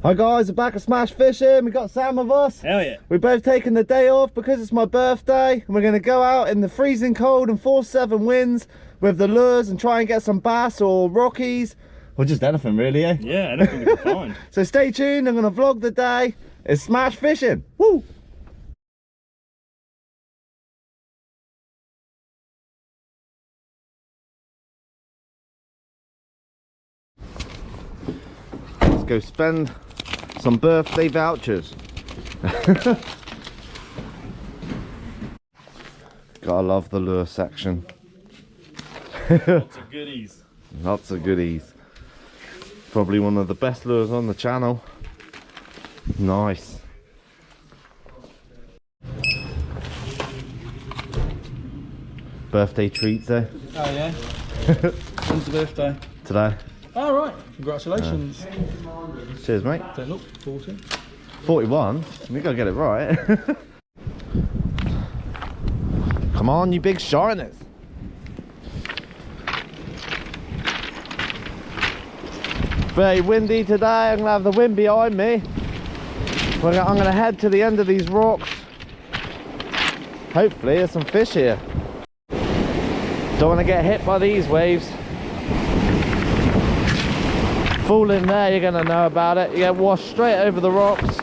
Hi guys, we're back at Smash Fishing. We got Sam with us. Hell yeah. We've both taken the day off because it's my birthday, and we're going to go out in the freezing cold and 4-7 winds with the lures and try and get some bass or rockies or just anything really, eh? Yeah, anything we can find. So stay tuned. I'm going to vlog the day. It's Smash Fishing. Woo! Let's go spend some birthday vouchers. Gotta love the lure section. Lots of goodies. Lots of goodies. Probably one of the best lures on the channel. Nice. Birthday treats, eh? Oh yeah. When's the birthday? Today. Oh right. Congratulations. Cheers, mate. Don't look 40. 41? We gotta get it right. Come on, you big shiners. Very windy today. I'm gonna have the wind behind me. I'm gonna head to the end of these rocks. Hopefully there's some fish here. Don't want to get hit by these waves. Fall in there, you're gonna know about it. You get washed straight over the rocks.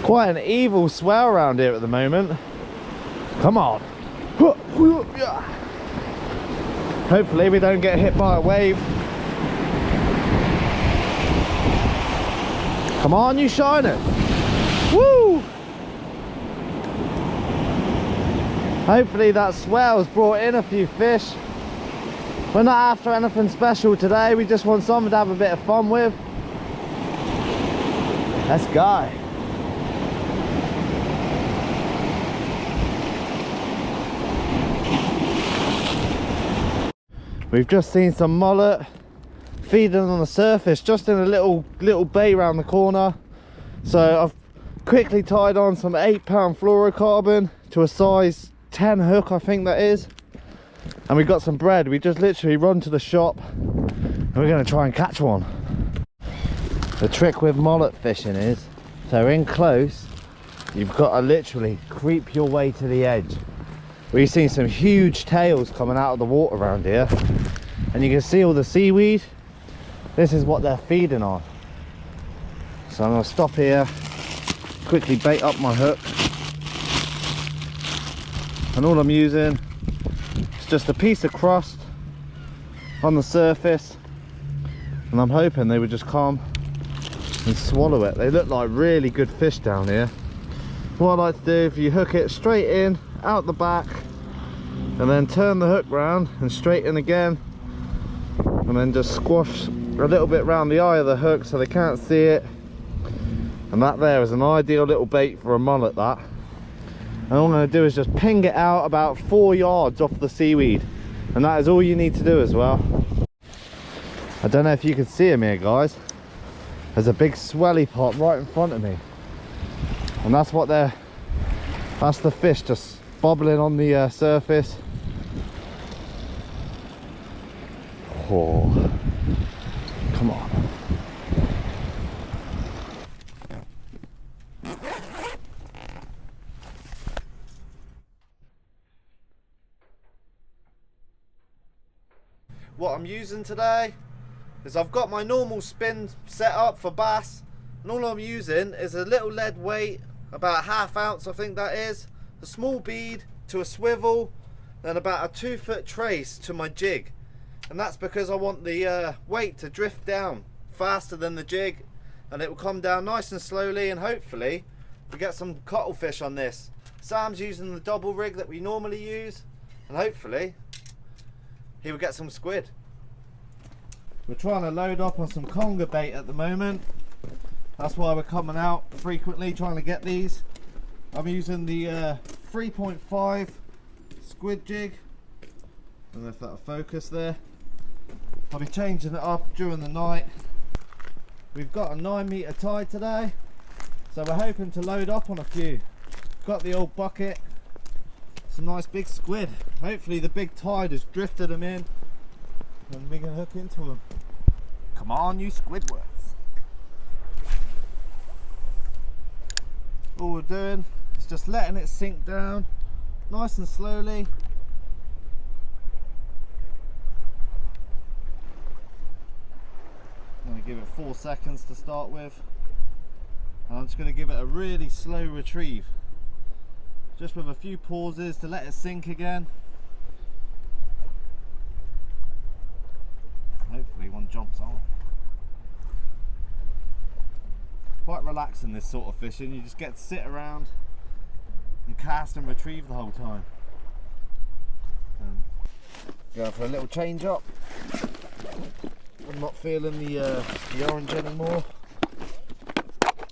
Quite an evil swell around here at the moment. Come on. Hopefully we don't get hit by a wave. Come on, you shiners. Woo! Hopefully that swell's brought in a few fish. We're not after anything special today, we just want something to have a bit of fun with. Let's go. We've just seen some mullet feeding on the surface, just in a little bay around the corner. So I've quickly tied on some 8-pound fluorocarbon to a size 10 hook, I think that is. And we've got some bread. We just literally run to the shop and we're going to try and catch one. The trick with mullet fishing is, so in close, you've got to literally creep your way to the edge. We've seen some huge tails coming out of the water around here, and you can see all the seaweed. This is what they're feeding on. So I'm going to stop here, quickly bait up my hook, and all I'm using is just a piece of crust on the surface, and I'm hoping they would just come and swallow it. They look like really good fish down here. What I like to do, if you hook it straight in, out the back, and then turn the hook round and straighten again, and then just squash a little bit around the eye of the hook so they can't see it. And that there is an ideal little bait for a mullet, that. And all I'm going to do is just ping it out about 4 yards off the seaweed, and that is all you need to do as well. I don't know if you can see him here, guys. There's a big swelly pot right in front of me, and that's the fish just bobbling on the surface. Oh, come on. What I'm using today is I've got my normal spin set up for bass, and all I'm using is a little lead weight, about a ½ ounce I think that is, a small bead to a swivel, and about a 2-foot trace to my jig. And that's because I want the weight to drift down faster than the jig, and it will come down nice and slowly, and hopefully we get some cuttlefish on this. Sam's using the double rig that we normally use, and hopefully he will get some squid. We're trying to load up on some conger bait at the moment. That's why we're coming out frequently trying to get these. I'm using the 3.5 squid jig. I don't know if that'll focus there. I'll be changing it up during the night. We've got a 9-meter tide today, so we're hoping to load up on a few. Got the old bucket, some nice big squid. Hopefully the big tide has drifted them in. and we can hook into them. Come on, you Squidwards. All we're doing is just letting it sink down nice and slowly. I'm going to give it 4 seconds to start with. And I'm just going to give it a really slow retrieve, just with a few pauses to let it sink again. Hopefully one jumps on. Quite relaxing, this sort of fishing. You just get to sit around and cast and retrieve the whole time. Going for a little change up. I'm not feeling the orange anymore.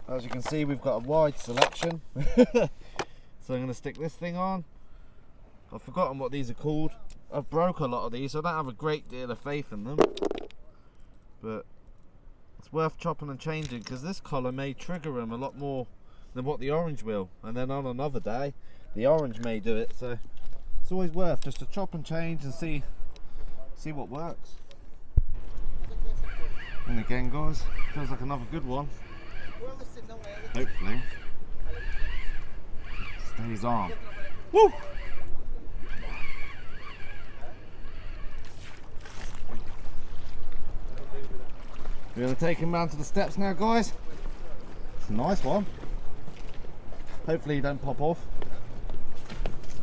As you can see, we've got a wide selection. So I'm going to stick this thing on. I've forgotten what these are called. I've broke a lot of these, so I don't have a great deal of faith in them. But it's worth chopping and changing, because this colour may trigger them a lot more than what the orange will. And then on another day, the orange may do it. So it's always worth just to chop and change and see what works. And again, guys, feels like another good one. Hopefully stays on. Woo! We're going to take him round to the steps now, guys. It's a nice one. Hopefully he don't pop off.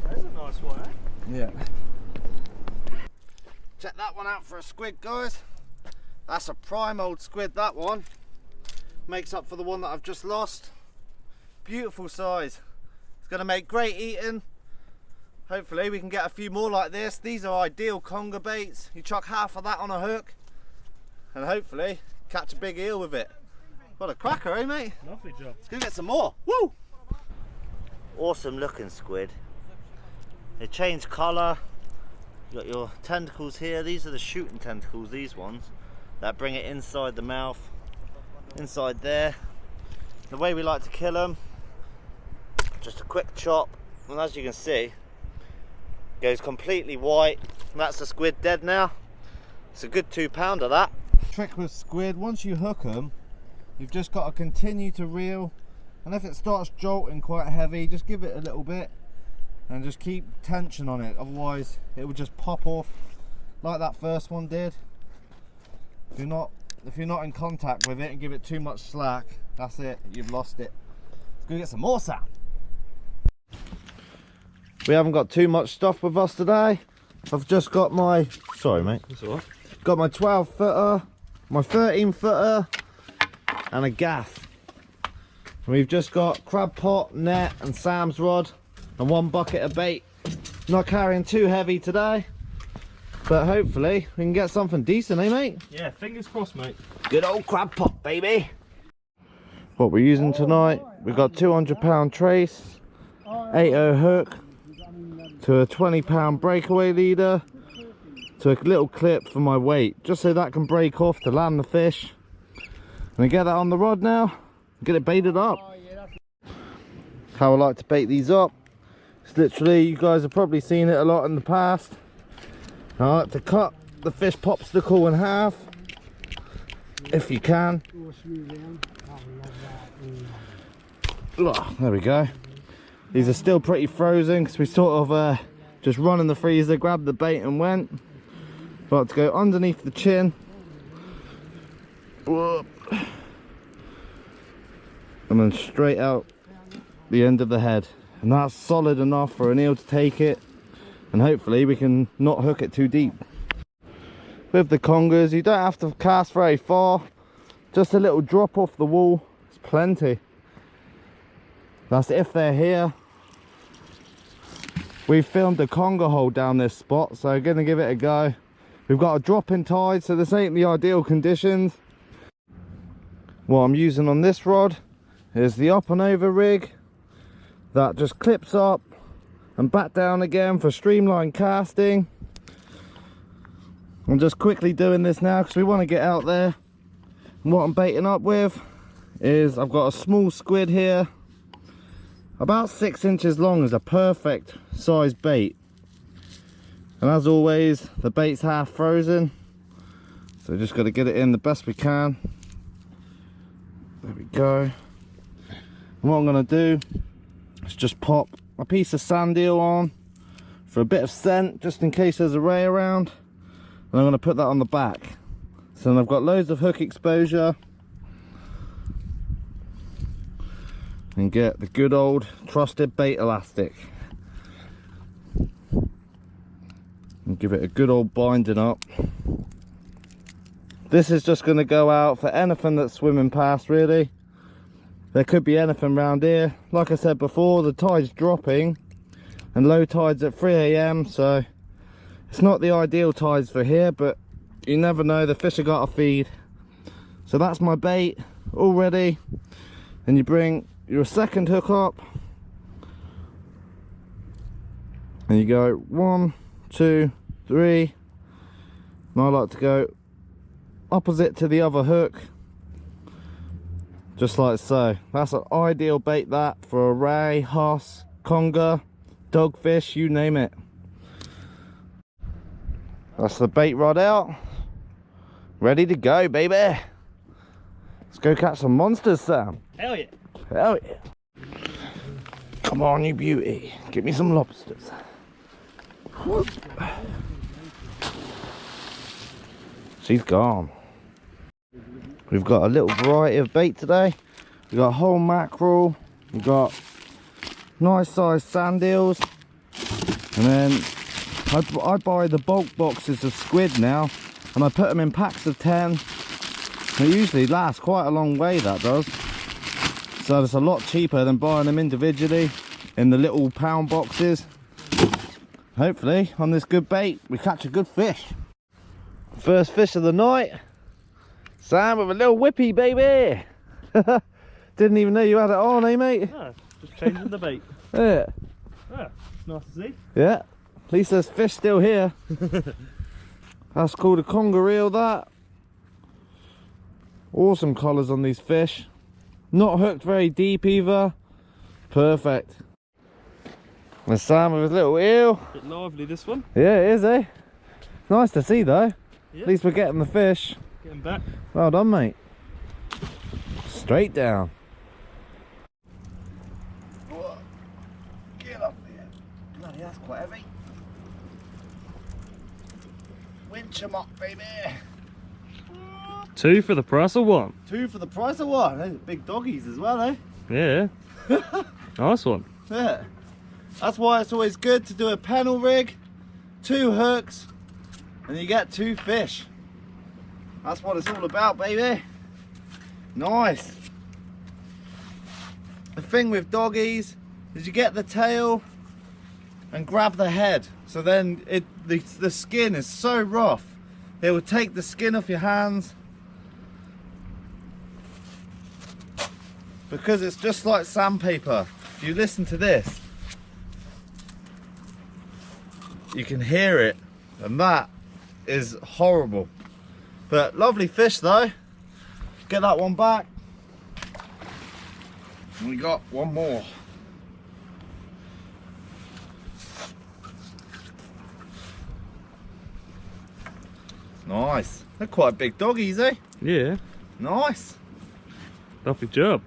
That's a nice one, eh? Yeah. Check that one out for a squid, guys. That's a prime old squid, that one. Makes up for the one that I've just lost. Beautiful size. It's going to make great eating. Hopefully we can get a few more like this. These are ideal conger baits. You chuck half of that on a hook and hopefully catch a big eel with it. What a cracker, eh, mate? Lovely job. Let's go get some more. Woo! Awesome looking squid. They change colour. You got your tentacles here. These are the shooting tentacles, these ones, that bring it inside the mouth, inside there. The way we like to kill them, just a quick chop, and as you can see, goes completely white. That's the squid dead now. It's a good 2 pounder, that. Trick with squid, once you hook them, you've just got to continue to reel, and if it starts jolting quite heavy, just give it a little bit and just keep tension on it, otherwise it will just pop off like that first one did. If you're not in contact with it and give it too much slack, that's it, you've lost it. Let's go get some more sound. We haven't got too much stuff with us today. I've just got my, sorry mate, That's all right. got my 12 footer, my 13 footer and a gaff. We've just got crab pot, net and Sam's rod and 1 bucket of bait. Not carrying too heavy today, but hopefully we can get something decent, eh mate? Yeah, fingers crossed, mate. Good old crab pot, baby. What we're using tonight, we've got 200-pound trace, 8/0 hook, to a 20-pound breakaway leader, to a little clip for my weight, just so that can break off to land the fish. And I get that on the rod now, get it baited up. How I like to bait these up, it's literally, you guys have probably seen it a lot in the past. I like to cut the fish popsicle in half, if you can. Oh, there we go. These are still pretty frozen because we sort of just run in the freezer, grabbed the bait and went. Like to go underneath the chin. Whoop. And then straight out the end of the head. And that's solid enough for an eel to take it. And hopefully we can not hook it too deep. With the congers, you don't have to cast very far. Just a little drop off the wall. It's plenty. That's if they're here. We've filmed a conger hole down this spot, so I'm gonna give it a go. We've got a drop-in tide, so this ain't the ideal conditions. What I'm using on this rod is the up and over rig that just clips up and back down again for streamlined casting. I'm just quickly doing this now because we want to get out there. And what I'm baiting up with is, I've got a small squid here, about 6 inches long, is a perfect size bait. And as always, the bait's half frozen, So just got to get it in the best we can. There we go. And what I'm going to do is just pop a piece of sand eel on for a bit of scent, just in case there's a ray around. And I'm going to put that on the back. So then I've got loads of hook exposure. And get the good old trusted bait elastic. And give it a good old binding up. This is just going to go out for anything that's swimming past, really. There could be anything around here. Like I said before, the tide's dropping and low tide's at 3 AM, so it's not the ideal tides for here, but you never know, the fish have got to feed. So that's my bait all ready. And you bring your second hook up and you go 1, 2, 3, and I like to go opposite to the other hook, just like so. That's an ideal bait, that, for a ray, huss, conger, dogfish, you name it. That's the bait rod out, ready to go, baby. Let's go catch some monsters, Sam. Hell yeah. Hell yeah. Come on, you beauty. Give me some lobsters. Whoop. She's gone. We've got a little variety of bait today. We've got whole mackerel. We've got nice sized sand eels. And then I buy the bulk boxes of squid now. And I put them in packs of 10. They usually last quite a long way, that does. So it's a lot cheaper than buying them individually in the little pound boxes. Hopefully on this good bait we catch a good fish. First fish of the night. Sam with a little whippy, baby. Didn't even know you had it on, eh, mate? No, just changing the bait. Yeah. Yeah, nice to see. Yeah. At least there's fish still here. That's called a conger eel, that. Awesome colours on these fish. Not hooked very deep either. Perfect. There's Sam with his little eel. Bit lively, this one. Yeah, it is, eh? Nice to see, though. Yeah. At least we're getting the fish. Getting back. Well done, mate. Straight down. Get up there. Bloody, that's quite heavy. Winch 'em up, baby. 2 for the price of 1. 2 for the price of 1. Those are big doggies as well, eh? Yeah. Nice one. Yeah. That's why it's always good to do a pennel rig, 2 hooks, and you get 2 fish. That's what it's all about, baby. Nice. The thing with doggies is you get the tail and grab the head. So then the skin is so rough, it will take the skin off your hands. Because it's just like sandpaper. If you listen to this, you can hear it, and that is horrible. But lovely fish though. Get that one back. And we got one more. Nice. They're quite big doggies, eh? Yeah. Nice. Lovely job.